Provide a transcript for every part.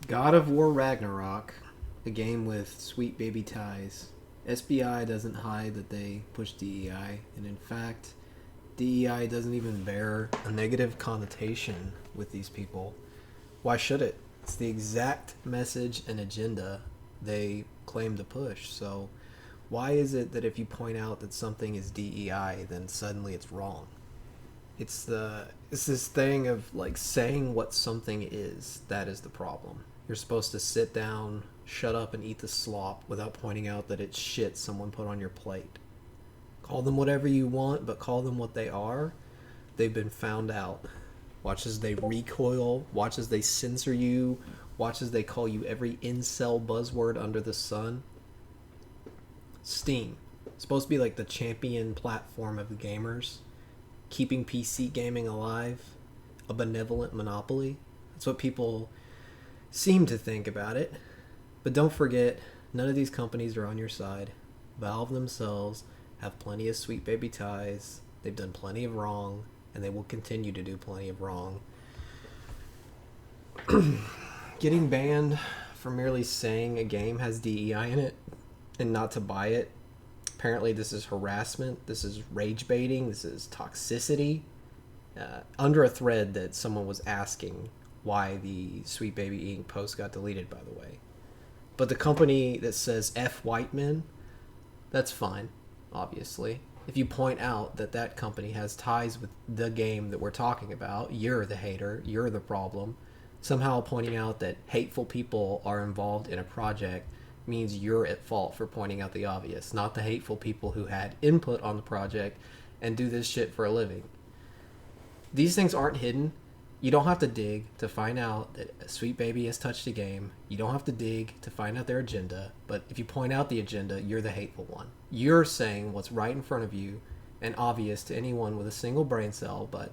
God of War Ragnarok, a game with sweet baby ties. SBI doesn't hide that they push DEI, and in fact, DEI doesn't even bear a negative connotation with these people. Why should it? It's the exact message and agenda they claim to push. So, why is it that if you point out that something is DEI, then suddenly it's wrong? It's this thing of like saying what something is that is the problem. You're supposed to sit down, shut up, and eat the slop without pointing out that it's shit someone put on your plate. Call them whatever you want, but call them what they are. They've been found out. Watch as they recoil. Watch as they censor you. Watch as they call you every incel buzzword under the sun. Steam. It's supposed to be like the champion platform of the gamers, keeping PC gaming alive, a benevolent monopoly. That's what people seem to think about it. But don't forget, none of these companies are on your side. Valve themselves have plenty of sweet baby ties. They've done plenty of wrong, and they will continue to do plenty of wrong. Getting banned for merely saying a game has DEI in it and not to buy it. Apparently, this is harassment. This is rage baiting. This is toxicity. Under a thread that someone was asking why the Sweet Baby Inc. post got deleted, by the way. But the company that says F white men, that's fine, obviously. If you point out that that company has ties with the game that we're talking about, you're the hater, you're the problem. Somehow pointing out that hateful people are involved in a project means you're at fault for pointing out the obvious, not the hateful people who had input on the project and do this shit for a living. These things aren't hidden. You don't have to dig to find out that a Sweet Baby has touched a game. You don't have to dig to find out their agenda. But if you point out the agenda, you're the hateful one. You're saying what's right in front of you and obvious to anyone with a single brain cell, but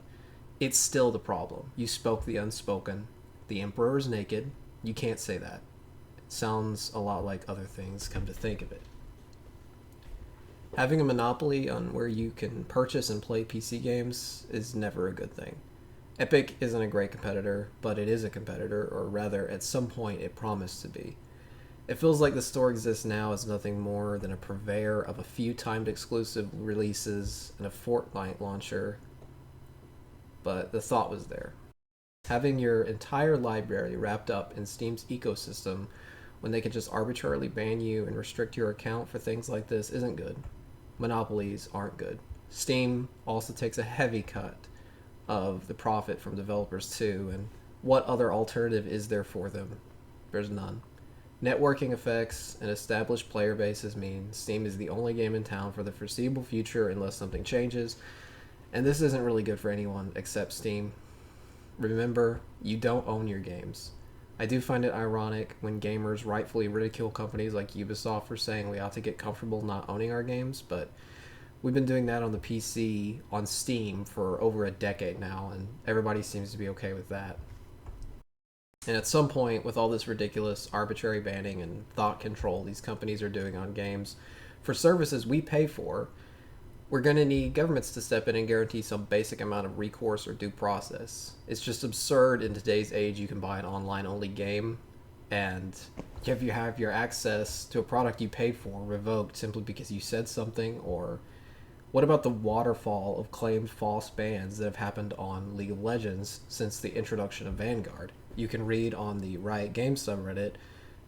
it's still the problem. You spoke the unspoken. The Emperor is naked. You can't say that. It sounds a lot like other things, come to think of it. Having a monopoly on where you can purchase and play PC games is never a good thing. Epic isn't a great competitor, but it is a competitor, or rather, at some point, it promised to be. It feels like the store exists now as nothing more than a purveyor of a few timed exclusive releases and a Fortnite launcher, but the thought was there. Having your entire library wrapped up in Steam's ecosystem when they can just arbitrarily ban you and restrict your account for things like this isn't good. Monopolies aren't good. Steam also takes a heavy cut of the profit from developers too, and what other alternative is there for them? There's none. Networking effects and established player bases mean Steam is the only game in town for the foreseeable future unless something changes, and this isn't really good for anyone except Steam. Remember, you don't own your games. I do find it ironic when gamers rightfully ridicule companies like Ubisoft for saying we ought to get comfortable not owning our games, but we've been doing that on the PC on Steam for over a decade now, and everybody seems to be okay with that. And at some point, with all this ridiculous arbitrary banning and thought control these companies are doing on games for services we pay for, we're going to need governments to step in and guarantee some basic amount of recourse or due process. It's just absurd in today's age you can buy an online-only game, and if you have your access to a product you paid for revoked simply because you said something, or what about the waterfall of claimed false bans that have happened on League of Legends since the introduction of Vanguard? You can read on the Riot Games subreddit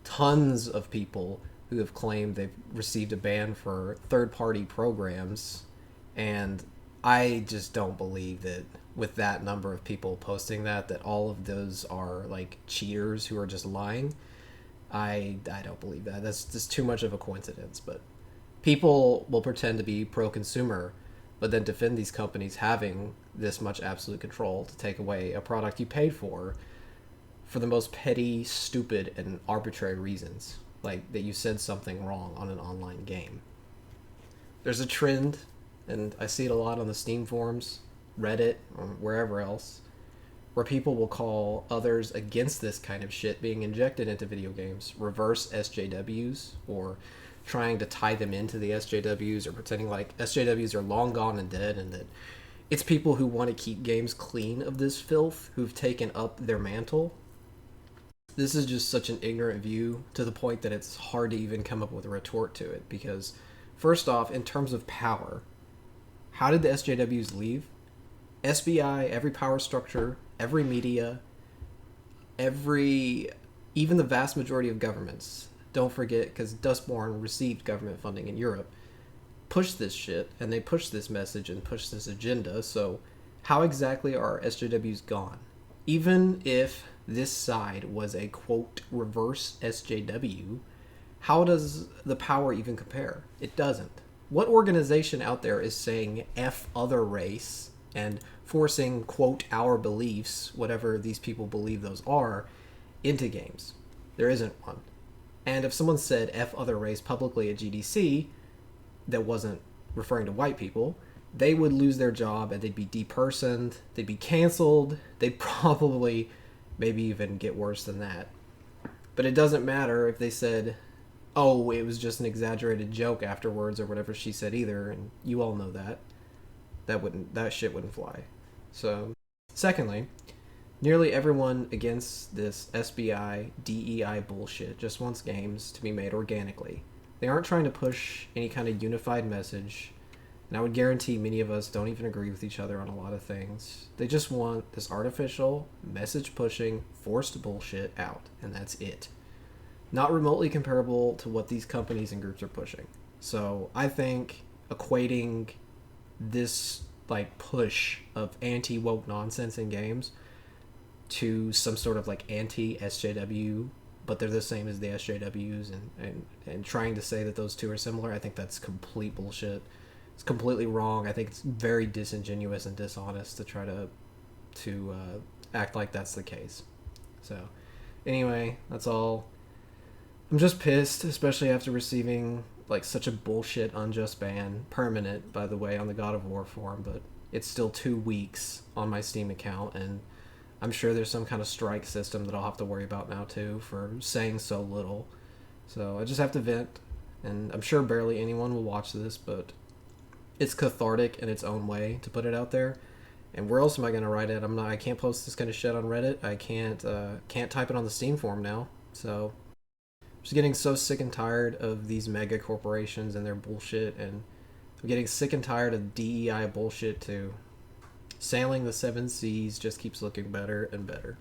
tons of people who have claimed they've received a ban for third-party programs, and I just don't believe that with that number of people posting that all of those are like cheaters who are just lying. I don't believe that. That's just too much of a coincidence, but people will pretend to be pro-consumer, but then defend these companies having this much absolute control to take away a product you paid for the most petty, stupid, and arbitrary reasons, like that you said something wrong on an online game. There's a trend, and I see it a lot on the Steam forums, Reddit, or wherever else, where people will call others against this kind of shit being injected into video games reverse SJWs, or trying to tie them into the SJWs, or pretending like SJWs are long gone and dead, and that it's people who want to keep games clean of this filth who've taken up their mantle. this is just such an ignorant view to the point that it's hard to even come up with a retort to it. Because, first off, in terms of power, how did the SJWs leave? SBI, every power structure, every media, every even the vast majority of governments. Don't forget, because Dustborn received government funding in Europe, pushed this shit and they pushed this message and pushed this agenda. So, how exactly are SJWs gone? Even if this side was a quote reverse SJW, how does the power even compare? It doesn't. What organization out there is saying F other race and forcing quote our beliefs, whatever these people believe those are, into games? There isn't one. And if someone said F other race publicly at GDC that wasn't referring to white people, they would lose their job and they'd be depersoned, they'd be canceled, they'd probably maybe even get worse than that. But it doesn't matter if they said, oh, it was just an exaggerated joke afterwards or whatever she said either, and you all know that. That shit wouldn't fly. So, secondly, nearly everyone against this SBI, DEI bullshit just wants games to be made organically. They aren't trying to push any kind of unified message, and I would guarantee many of us don't even agree with each other on a lot of things. They just want this artificial, message-pushing, forced bullshit out, and that's it. Not remotely comparable to what these companies and groups are pushing. So I think equating this like push of anti-woke nonsense in games to some sort of like anti-SJW, but they're the same as the SJWs, and trying to say that those two are similar, I think that's complete bullshit. It's completely wrong. I think it's very disingenuous and dishonest to try to act like that's the case. So anyway, that's all. I'm just pissed, especially after receiving like such a bullshit unjust ban, permanent by the way, on the God of War forum, but it's still 2 weeks on my Steam account, and I'm sure there's some kind of strike system that I'll have to worry about now too for saying so little. So I just have to vent, and I'm sure barely anyone will watch this, but it's cathartic in its own way to put it out there. And where else am I gonna write it? I can't post this kind of shit on Reddit. I can't type it on the Steam forum now. So just getting so sick and tired of these mega corporations and their bullshit, and I'm getting sick and tired of DEI bullshit too. Sailing the seven seas just keeps looking better and better.